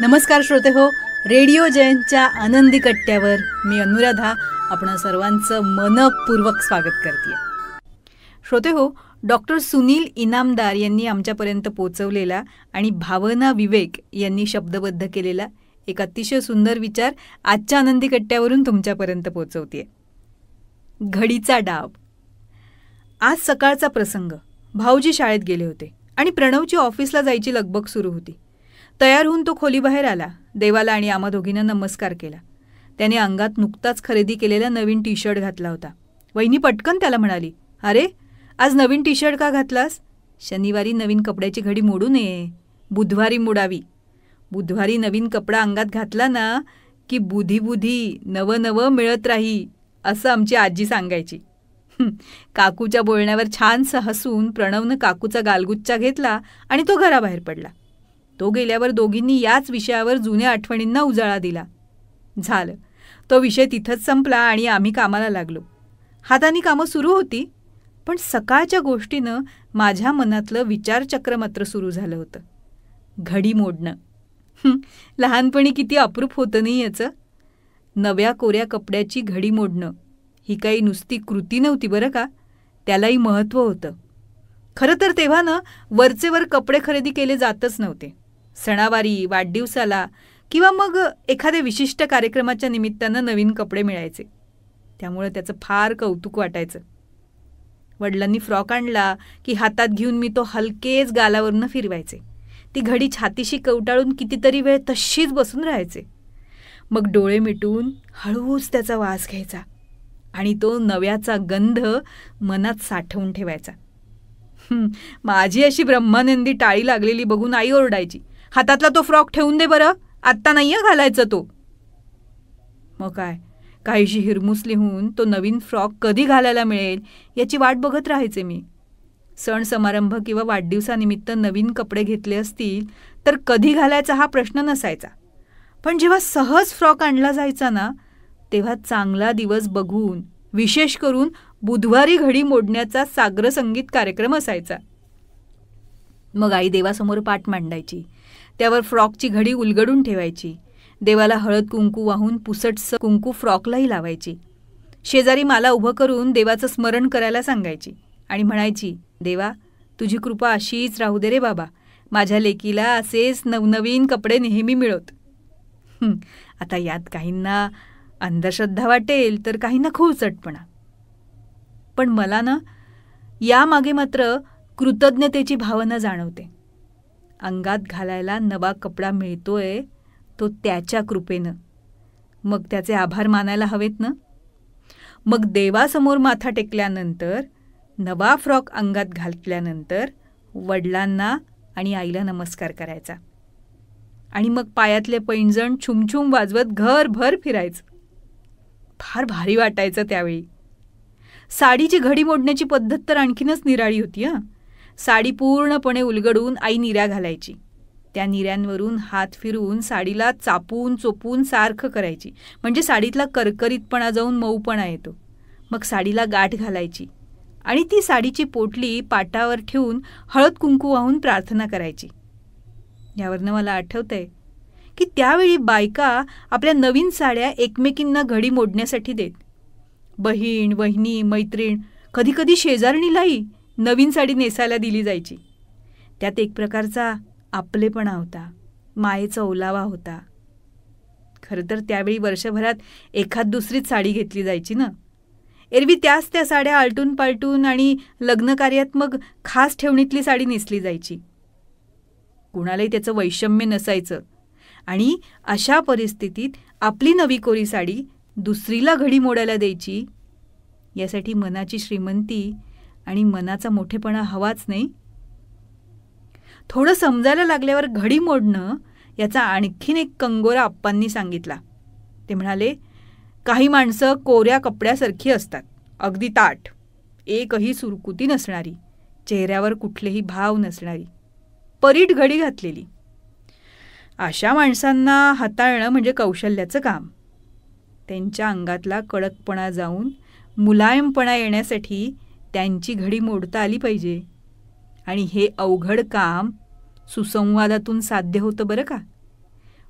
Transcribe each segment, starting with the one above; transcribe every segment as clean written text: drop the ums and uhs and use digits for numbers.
नमस्कार श्रोते हो, रेडिओ जयंतच्या आनंदी कट्ट्यावर मी अनुराधा आपण सर्वांचं मनपूर्वक स्वागत करते. श्रोते हो, डॉक्टर सुनील इनामदार यांनी आमच्यापर्यंत पोचवलेला आणि भावना विवेक यांनी शब्दबद्ध केलेला एक अतिशय सुंदर विचार आजच्या आनंदी कट्ट्यावरून तुमच्यापर्यंत पोचवते. घडीचा डाव. आज सकाळचा प्रसंग. भाऊजी शाळेत गेले होते आणि प्रणवची ऑफिसला जायची लगबग सुरू होती. तयार होऊन तो खोलीबाहेर आला. देवाला आणि आम्हा दोघींना नमस्कार केला. त्याने अंगात नुकताच खरेदी केलेला नवीन टी शर्ट घातला होता. वहिनी पटकन त्याला म्हणाली, अरे आज नवीन टी शर्ट का घातलास? शनिवारी नवीन कपड्याची घडी मोडू नये, बुधवारी मोडावी. बुधवारी नवीन कपडा अंगात घातला ना की बुधी बुधी नवं नवं मिळत राही, असं आमची आजी सांगायची. काकूच्या बोलण्यावर छानसं हसून प्रणवनं काकूचा गालगुच्चा घेतला आणि तो घराबाहेर पडला. तो गेल्यावर दोघींनी याच विषयावर जुन्या आठवणींना उजाळा दिला. झालं, तो विषय तिथंच संपला आणि आम्ही कामाला लागलो. हाताने कामं सुरू होती, पण सकाळच्या गोष्टीनं माझ्या मनातलं विचारचक्र मात्र सुरू झालं होतं. घडी मोडणं. लहानपणी किती अप्रूप होतं नाही याचं. नव्या कोऱ्या कपड्याची घडी मोडणं ही काही नुसती कृती नव्हती बरं का, त्यालाही महत्त्व होतं. खरं तर तेव्हा ना वरचेवर कपडे खरेदी केले जातच नव्हते. सणावारी, वाढदिवसाला किंवा मग एखाद्या विशिष्ट कार्यक्रमाच्या निमित्तानं नवीन कपडे मिळायचे. त्यामुळे त्याचं फार कौतुक वाटायचं. वडिलांनी फ्रॉक आणला की हातात घेऊन मी तो हलकेच गालावरनं फिरवायचे. ती घडी छातीशी कवटाळून कितीतरी वेळ तशीच बसून राहायचे. मग डोळे मिटून हळूच त्याचा वास घ्यायचा आणि तो नव्याचा गंध मनात साठवून ठेवायचा. माझी अशी ब्रह्मानंदी टाळी लागलेली बघून आई ओरडायची, हातातला तो फ्रॉक ठेवून दे बरं, आत्ता नाही घालायचा तो. मग काय, काहीशी हिरमुसली होऊन तो नवीन फ्रॉक कधी घालायला मिळेल याची वाट बघत राहायचे मी. सण समारंभ किंवा वाढदिवसानिमित्त नवीन कपडे घेतले असतील तर कधी घालायचा हा प्रश्न नसायचा. पण जेव्हा सहज फ्रॉक आणला जायचा ना, तेव्हा चांगला दिवस बघून, विशेष करून बुधवारी घडी मोडण्याचा साग्रसंगीत कार्यक्रम असायचा. मग आई देवासमोर पाट मांडायची, त्यावर फ्रॉकची घडी उलगडून ठेवायची. देवाला हळद कुंकू वाहून पुसटसं कुंकू फ्रॉकलाही लावायची. शेजारी मला उभं करून देवाचं स्मरण करायला सांगायची आणि म्हणायची, देवा तुझी कृपा अशीच राहू दे रे बाबा, माझ्या लेकीला असेच नवनवीन कपडे नेहमी मिळत. आता यात काहींना अंधश्रद्धा वाटेल तर काहींना खूळचटपणा. पण मला ना यामागे मात्र कृतज्ञतेची भावना जाणवते. अंगात घालायला नवा कपडा मिळतोय तो त्याच्या कृपेनं, मग त्याचे आभार मानायला हवेत ना. मग देवासमोर माथा टेकल्यानंतर, नवा फ्रॉक अंगात घातल्यानंतर वडिलांना आणि आईला नमस्कार करायचा आणि मग पायातले पैंजण छुमछुम वाजवत घरभर फिरायचं. फार भारी वाटायचं त्यावेळी. साडीची घडी मोडण्याची पद्धत तर आणखीनच निराळी होती. साडी पूर्णपणे उलगडून आई निऱ्या घालायची. त्या निऱ्यांवरून हात फिरवून साडीला चापून चोपून सारखं करायची, म्हणजे साडीतला करकरीतपणा जाऊन मऊपणा येतो. मग साडीला गाठ घालायची आणि ती साडीची पोटली पाटावर ठेवून हळद कुंकू वाहून प्रार्थना करायची. यावरनं मला आठवतंय की त्यावेळी बायका आपल्या नवीन साड्या एकमेकींना घडी मोडण्यासाठी देत. बहीण, वहिनी, मैत्रीण, कधीकधी शेजारणीलाही नवीन साडी नेसायला दिली जायची. त्यात एक प्रकारचा आपलेपणा होता, मायेचा ओलावा होता. खरं तर त्यावेळी वर्षभरात एखाद दुसरीच साडी घेतली जायची ना. एरवी त्या साड्या आलटून पालटून आणि लग्नकार्यात मग खास ठेवणीतली साडी नेसली जायची. कुणालाही त्याचं वैषम्य नसायचं आणि अशा परिस्थितीत आपली नवी कोरी साडी दुसरीला घडी मोडायला द्यायची, यासाठी मनाची श्रीमंती आणि मनाचा मोठेपणा हवाच नाही. थोडं समजायला लागल्यावर घडी मोडणं याचा आणखीन एक कंगोरा आप्पांनी सांगितला. ते म्हणाले, काही माणसं कोऱ्या कपड्यासारखी असतात, अगदी ताठ, एकही सुरकुती नसणारी, चेहऱ्यावर कुठलेही भाव नसणारी, परीट घडी घातलेली. अशा माणसांना हाताळणं म्हणजे कौशल्याचं काम. त्यांच्या अंगातला कडकपणा जाऊन मुलायमपणा येण्यासाठी त्यांची घडी मोडता आली पाहिजे. आणि हे अवघड काम सुसंवादातून साध्य होतं बरं का.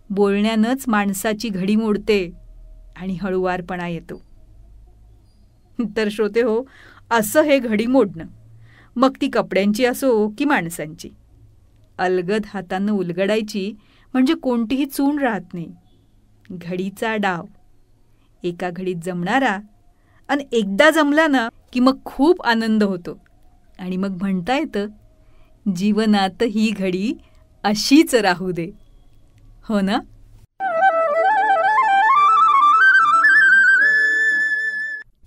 बोलण्यानंच माणसाची घडी मोडते आणि हळुवारपणा येतो. तर श्रोते हो, असं हे घडी मोडणं, मग ती कपड्यांची असो की माणसांची. अलगद हातानं उलगडायची म्हणजे कोणतीही चूण राहत नाही. घडीचा डाव एका घडीत जमणारा, आणि एकदा जमला ना की मग खूप आनंद होतो. आणि मग म्हणता येतं, जीवनात ही घडी अशीच राहू दे. हो ना?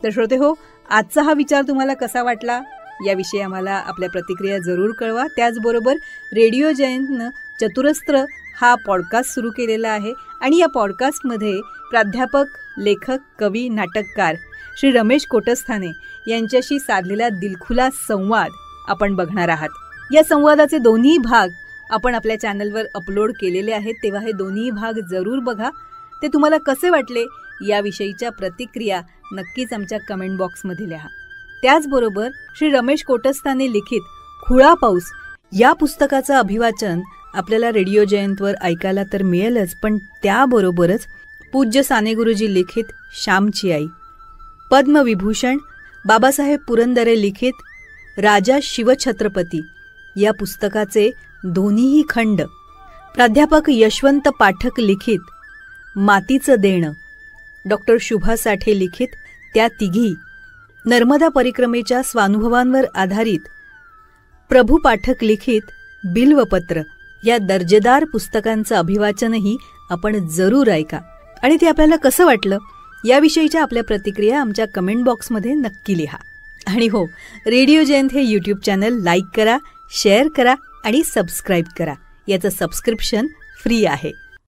तर श्रोते हो, आजचा हा विचार तुम्हाला कसा वाटला याविषयी आम्हाला आपल्या प्रतिक्रिया जरूर कळवा. त्याचबरोबर रेडिओ जयंतनं चतुरस्त्र हा पॉडकास्ट सुरू केलेला आहे आणि या पॉडकास्टमध्ये प्राध्यापक, लेखक, कवी, नाटककार श्री रमेश कोटस्थाने यांच्याशी साधलेला दिलखुलास संवाद आपण बघणार आहात. या संवादाचे दोन्ही भाग आपण आपल्या चॅनलवर अपलोड केलेले आहेत, तेव्हा हे दोन्ही भाग जरूर बघा. ते तुम्हाला कसे वाटले याविषयीच्या प्रतिक्रिया नक्कीच आमच्या कमेंट बॉक्समध्ये लिहा. त्याचबरोबर श्री रमेश कोटस्थाने लिखित खुळा पाऊस या पुस्तकाचं अभिवाचन आपल्याला रेडिओ जयंतवर ऐकायला तर मिळेलच, पण त्याबरोबरच पूज्य साने गुरुजी लिखित श्यामची आई, पद्मविभूषण बाबासाहेब पुरंदरे लिखित राजा शिवछत्रपती या पुस्तकाचे दोन्हीही खंड, प्राध्यापक यशवंत पाठक लिखित मातीचं देणं, डॉक्टर शुभा साठे लिखित त्या तिघी, नर्मदा परिक्रमेच्या स्वानुभवांवर आधारित प्रभू पाठक लिखित बिल्वपत्र या दर्जेदार पुस्तकांचं अभिवाचनही आपण जरूर ऐका. आणि ते आपल्याला कसं वाटलं याविषयीच्या आपल्या प्रतिक्रिया आमच्या कमेंट बॉक्समध्ये नक्की लिहा. आणि हो, रेडिओ जयंत हे यूट्यूब चॅनल लाईक करा, शेअर करा आणि सबस्क्राईब करा. याचं सबस्क्रिप्शन फ्री आहे.